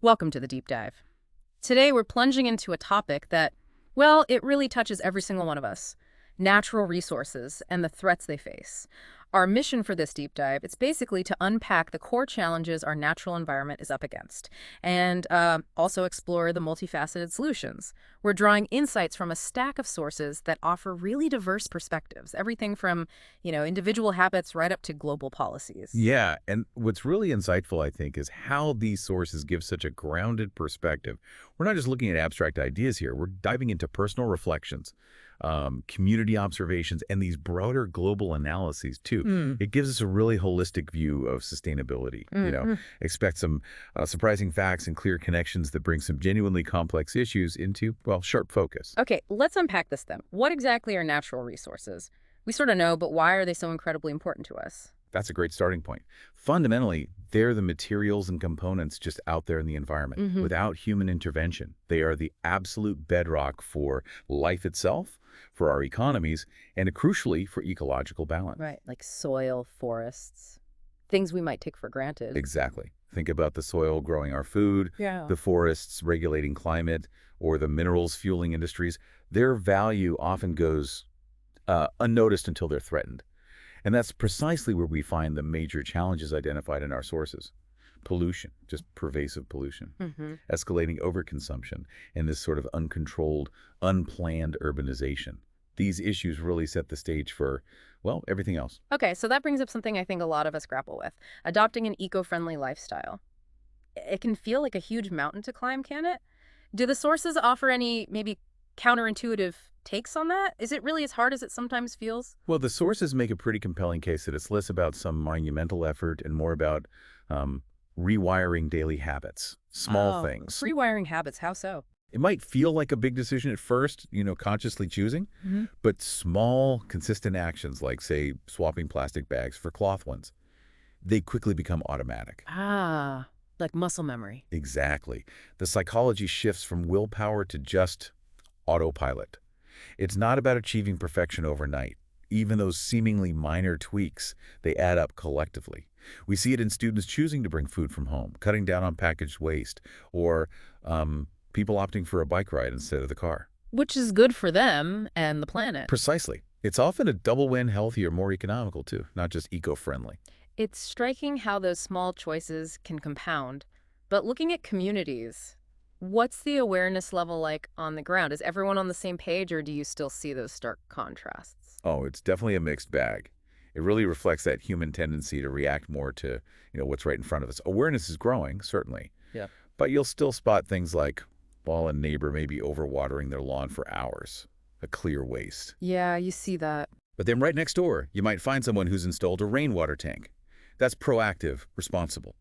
Welcome to the deep dive. Today we're plunging into a topic that, well, it really touches every single one of us. Natural resources and the threats they face. Our mission for this deep dive, it's basically to unpack the core challenges our natural environment is up against and also explore the multifaceted solutions. We're drawing insights from a stack of sources that offer really diverse perspectives, everything from, individual habits right up to global policies. Yeah, and what's really insightful, I think, is how these sources give such a grounded perspective. We're not just looking at abstract ideas here. We're diving into personal reflections, community observations, and these broader global analyses, too. Hmm. It gives us a really holistic view of sustainability. Expect some surprising facts and clear connections that bring some genuinely complex issues into, well, sharp focus. Okay, let's unpack this then. What exactly are natural resources? We sort of know, but why are they so incredibly important to us? That's a great starting point. Fundamentally, they're the materials and components just out there in the environment. Hmm. Without human intervention, they are the absolute bedrock for life itself, for our economies, and crucially for ecological balance. Right, like soil, forests, things we might take for granted. Exactly. Think about the soil growing our food, Yeah. the forests regulating climate, or the minerals fueling industries. Their value often goes unnoticed until they're threatened. And that's precisely where we find the major challenges identified in our sources. Pollution, just pervasive pollution, Hmm. escalating overconsumption, and this sort of uncontrolled, unplanned urbanization. These issues really set the stage for, well, everything else. Okay, so that brings up something I think a lot of us grapple with, adopting an eco-friendly lifestyle. It can feel like a huge mountain to climb, can it? Do the sources offer any maybe counterintuitive takes on that? Is it really as hard as it sometimes feels? Well, the sources make a pretty compelling case that it's less about some monumental effort and more about um, rewiring daily habits, small Oh, things. rewiring habits, how so? It might feel like a big decision at first, consciously choosing, Hmm. but small, consistent actions like, say, swapping plastic bags for cloth ones, they quickly become automatic. Ah, like muscle memory. Exactly. The psychology shifts from willpower to just autopilot. It's not about achieving perfection overnight. Even those seemingly minor tweaks, they add up collectively. We see it in students choosing to bring food from home, cutting down on packaged waste, or people opting for a bike ride instead of the car. Which is good for them and the planet. Precisely. It's often a double win, healthier, more economical too, not just eco-friendly. It's striking how those small choices can compound. But looking at communities, what's the awareness level like on the ground? Is everyone on the same page, or do you still see those stark contrasts? Oh, it's definitely a mixed bag. It really reflects that human tendency to react more to, what's right in front of us. Awareness is growing, certainly, Yeah. but you'll still spot things like, well, a neighbor may be overwatering their lawn for hours, a clear waste. Yeah, you see that. But then right next door, you might find someone who's installed a rainwater tank. That's proactive, responsible.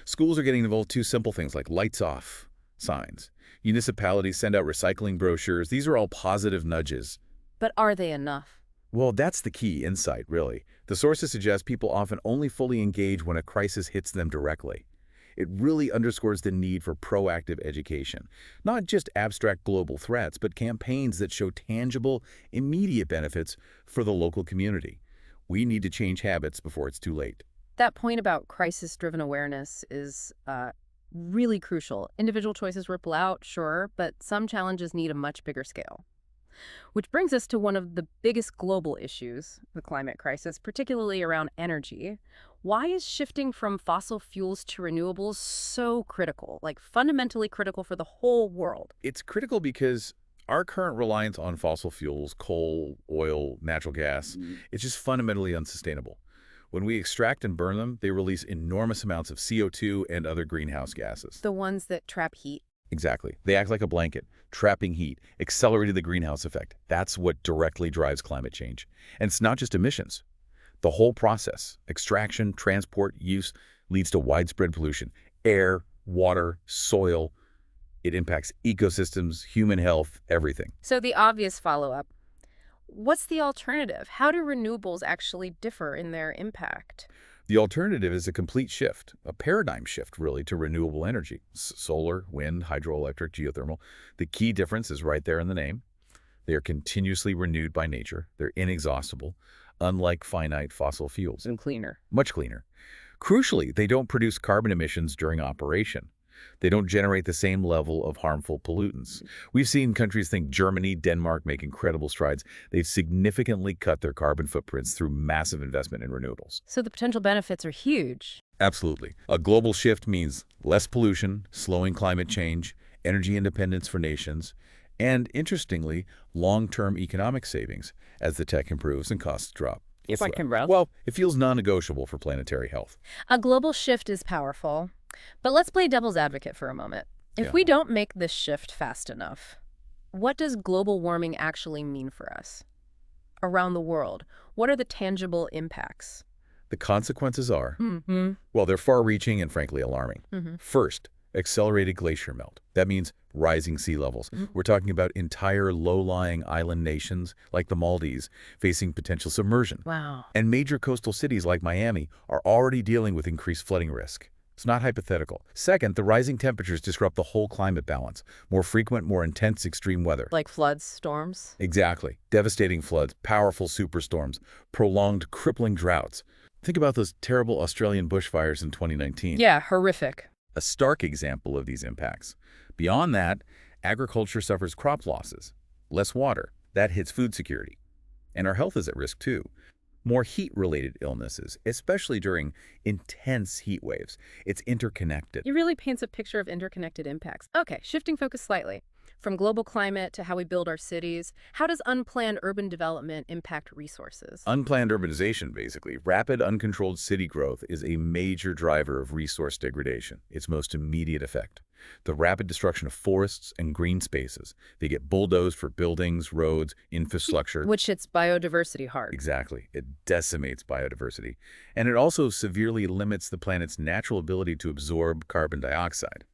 Schools are getting involved too. Simple things like lights off signs. Municipalities send out recycling brochures. These are all positive nudges. But are they enough? Well, that's the key insight, really. The sources suggest people often only fully engage when a crisis hits them directly. It really underscores the need for proactive education. Not just abstract global threats, but campaigns that show tangible, immediate benefits for the local community. We need to change habits before it's too late. That point about crisis-driven awareness is really crucial. Individual choices ripple out, sure, but some challenges need a much bigger scale. Which brings us to one of the biggest global issues, the climate crisis, particularly around energy. Why is shifting from fossil fuels to renewables so critical, like fundamentally critical for the whole world? It's critical because our current reliance on fossil fuels, coal, oil, natural gas, it's just fundamentally unsustainable. When we extract and burn them, they release enormous amounts of CO2 and other greenhouse gases. The ones that trap heat. Exactly. They act like a blanket, trapping heat, accelerating the greenhouse effect. That's what directly drives climate change. And it's not just emissions. The whole process, extraction, transport, use, leads to widespread pollution. Air, water, soil. It impacts ecosystems, human health, everything. So the obvious follow-up, what's the alternative? How do renewables actually differ in their impact? The alternative is a complete shift, a paradigm shift, really, to renewable energy. Solar, wind, hydroelectric, geothermal. The key difference is right there in the name. They are continuously renewed by nature. They're inexhaustible, unlike finite fossil fuels. And cleaner. Much cleaner. Crucially, they don't produce carbon emissions during operation. They don't generate the same level of harmful pollutants. We've seen countries think Germany, Denmark make incredible strides. They've significantly cut their carbon footprints through massive investment in renewables. So the potential benefits are huge. Absolutely. A global shift means less pollution, slowing climate change, energy independence for nations, and, interestingly, long-term economic savings as the tech improves and costs drop. If I can browse. Well, it feels non-negotiable for planetary health. A global shift is powerful. But let's play devil's advocate for a moment. If Yeah. we don't make this shift fast enough, what does global warming actually mean for us? Around the world, what are the tangible impacts? The consequences are, Mm-hmm. well, they're far-reaching and frankly alarming. Mm-hmm. First, accelerated glacier melt. That means rising sea levels. We're talking about entire low-lying island nations like the Maldives facing potential submersion. Wow. And major coastal cities like Miami are already dealing with increased flooding risk. It's not hypothetical. Second, the rising temperatures disrupt the whole climate balance. More frequent, more intense extreme weather. Like floods, storms? Exactly. Devastating floods, powerful superstorms, prolonged crippling droughts. Think about those terrible Australian bushfires in 2019. Yeah, horrific. A stark example of these impacts. Beyond that, agriculture suffers crop losses. Less water. That hits food security. And our health is at risk too. More heat-related illnesses, especially during intense heat waves. It's interconnected. It really paints a picture of interconnected impacts. Okay, shifting focus slightly. From global climate to how we build our cities, how does unplanned urban development impact resources? Unplanned urbanization, basically. Rapid, uncontrolled city growth is a major driver of resource degradation, its most immediate effect. The rapid destruction of forests and green spaces. They get bulldozed for buildings, roads, infrastructure. Which hits biodiversity hard. Exactly. It decimates biodiversity. And it also severely limits the planet's natural ability to absorb carbon dioxide.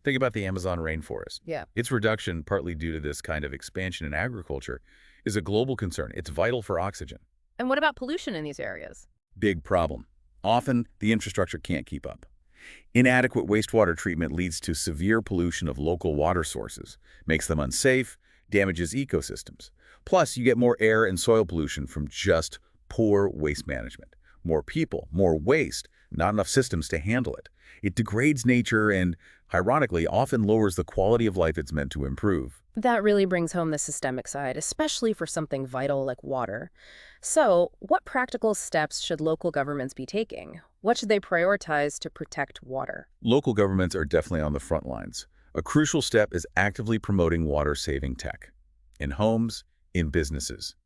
Think about the Amazon rainforest. Yeah. Its reduction, partly due to this kind of expansion in agriculture, is a global concern. It's vital for oxygen. And what about pollution in these areas? Big problem. Often, the infrastructure can't keep up. Inadequate wastewater treatment leads to severe pollution of local water sources, makes them unsafe, damages ecosystems. Plus, you get more air and soil pollution from just poor waste management. More people, more waste, not enough systems to handle it. It degrades nature and, ironically, often lowers the quality of life it's meant to improve. That really brings home the systemic side, especially for something vital like water. So, what practical steps should local governments be taking? What should they prioritize to protect water? Local governments are definitely on the front lines. A crucial step is actively promoting water-saving tech. In homes, in businesses.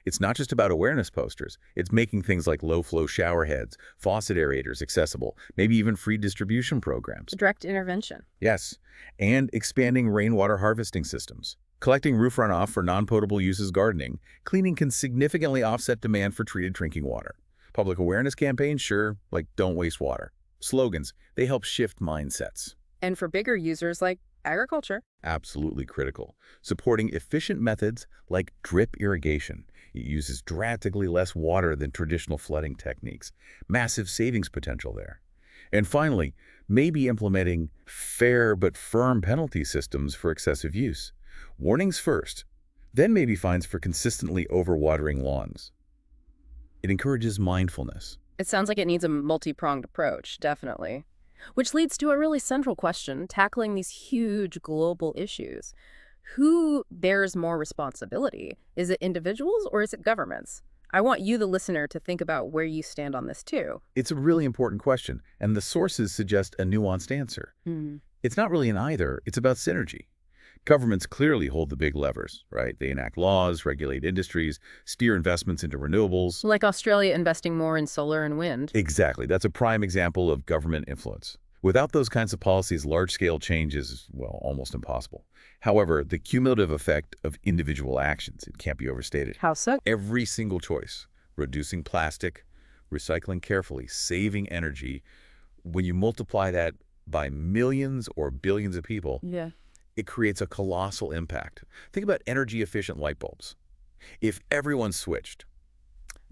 It's not just about awareness posters. It's making things like low-flow shower heads, faucet aerators accessible, maybe even free distribution programs. Direct intervention. Yes, and expanding rainwater harvesting systems. Collecting roof runoff for non-potable uses gardening, cleaning can significantly offset demand for treated drinking water. Public awareness campaigns, sure, like don't waste water. Slogans, they help shift mindsets. And for bigger users like agriculture. Absolutely critical. Supporting efficient methods like drip irrigation. It uses drastically less water than traditional flooding techniques. Massive savings potential there. And finally, maybe implementing fair but firm penalty systems for excessive use. Warnings first, then maybe fines for consistently overwatering lawns. It encourages mindfulness. It sounds like it needs a multi-pronged approach, definitely. Which leads to a really central question, tackling these huge global issues. Who bears more responsibility? Is it individuals or is it governments? I want you, the listener, to think about where you stand on this too. It's a really important question, and the sources suggest a nuanced answer. It's not really an either, it's about synergy. Governments clearly hold the big levers, right? They enact laws, regulate industries, steer investments into renewables. Like Australia investing more in solar and wind. Exactly. That's a prime example of government influence. Without those kinds of policies, large-scale change is, well, almost impossible. However, the cumulative effect of individual actions, it can't be overstated. How so? Every single choice, reducing plastic, recycling carefully, saving energy, when you multiply that by millions or billions of people, Yeah. it creates a colossal impact. Think about energy-efficient light bulbs. If everyone switched,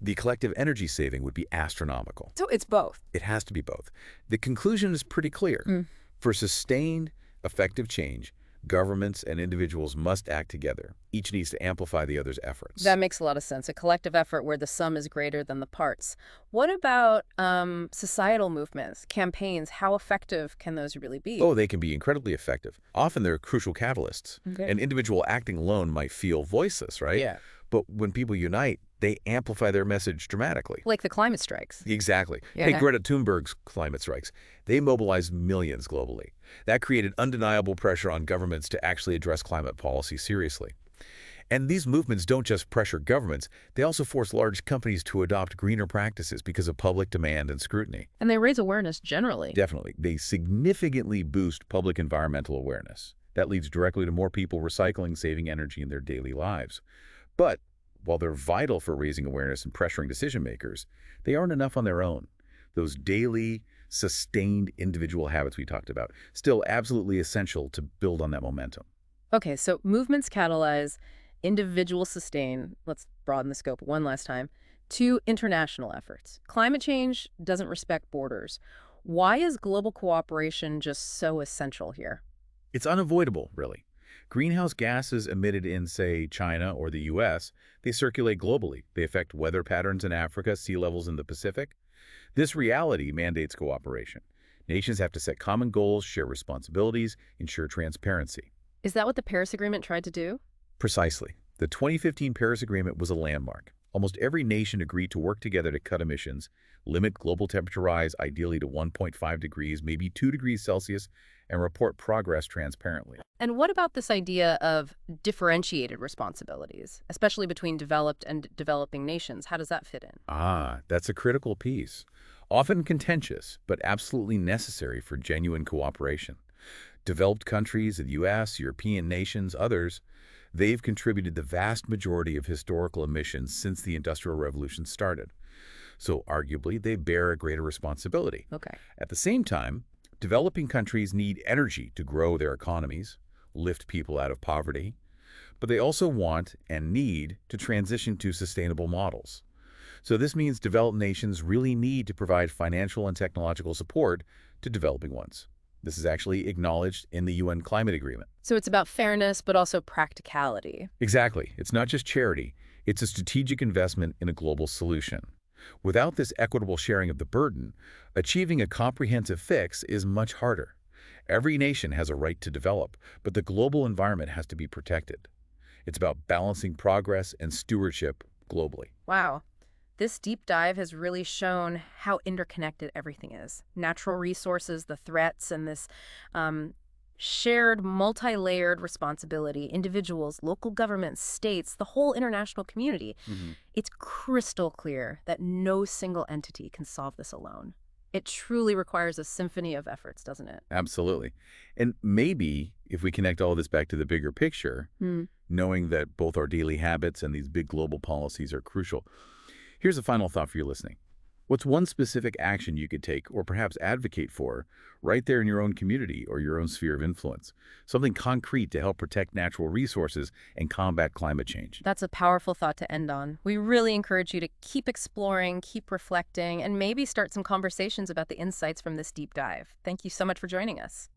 the collective energy saving would be astronomical. So it's both. It has to be both. The conclusion is pretty clear. For sustained, effective change, Governments and individuals must act together. Each needs to amplify the other's efforts. That makes a lot of sense. A collective effort where the sum is greater than the parts. What about societal movements, campaigns? How effective can those really be? Oh, they can be incredibly effective. Often they're crucial catalysts. Okay. An individual acting alone might feel voiceless, right? Yeah. But when people unite, they amplify their message dramatically. Like the climate strikes. Exactly. Hey, Yeah. Greta Thunberg's climate strikes, they mobilized millions globally. That created undeniable pressure on governments to actually address climate policy seriously. And these movements don't just pressure governments, they also force large companies to adopt greener practices because of public demand and scrutiny. And they raise awareness generally. Definitely. They significantly boost public environmental awareness. That leads directly to more people recycling, saving energy in their daily lives. But while they're vital for raising awareness and pressuring decision makers, they aren't enough on their own. Those daily, sustained individual habits we talked about, still absolutely essential to build on that momentum. Okay, so movements catalyze, individuals sustain, let's broaden the scope one last time, to international efforts. Climate change doesn't respect borders. Why is global cooperation just so essential here? It's unavoidable, really. Greenhouse gases emitted in, say, China or the U.S., they circulate globally. They affect weather patterns in Africa, sea levels in the Pacific. This reality mandates cooperation. Nations have to set common goals, share responsibilities, ensure transparency. Is that what the Paris Agreement tried to do? Precisely. The 2015 Paris Agreement was a landmark. Almost every nation agreed to work together to cut emissions, limit global temperature rise ideally to 1.5 degrees, maybe 2 degrees Celsius, and report progress transparently. And what about this idea of differentiated responsibilities, especially between developed and developing nations? How does that fit in? That's a critical piece. Often contentious, but absolutely necessary for genuine cooperation. Developed countries, the U.S., European nations, others, they've contributed the vast majority of historical emissions since the Industrial Revolution started. So arguably, they bear a greater responsibility. Okay. At the same time, developing countries need energy to grow their economies, lift people out of poverty, but they also want and need to transition to sustainable models. So this means developed nations really need to provide financial and technological support to developing ones. This is actually acknowledged in the UN Climate Agreement. So it's about fairness, but also practicality. Exactly. It's not just charity. It's a strategic investment in a global solution. Without this equitable sharing of the burden, achieving a comprehensive fix is much harder. Every nation has a right to develop, but the global environment has to be protected. It's about balancing progress and stewardship globally. Wow. This deep dive has really shown how interconnected everything is. Natural resources, the threats, and this shared, multi-layered responsibility, individuals, local governments, states, the whole international community. It's crystal clear that no single entity can solve this alone. It truly requires a symphony of efforts, doesn't it? Absolutely. And maybe if we connect all this back to the bigger picture, knowing that both our daily habits and these big global policies are crucial, here's a final thought for you listening. What's one specific action you could take or perhaps advocate for right there in your own community or your own sphere of influence? Something concrete to help protect natural resources and combat climate change. That's a powerful thought to end on. We really encourage you to keep exploring, keep reflecting, and maybe start some conversations about the insights from this deep dive. Thank you so much for joining us.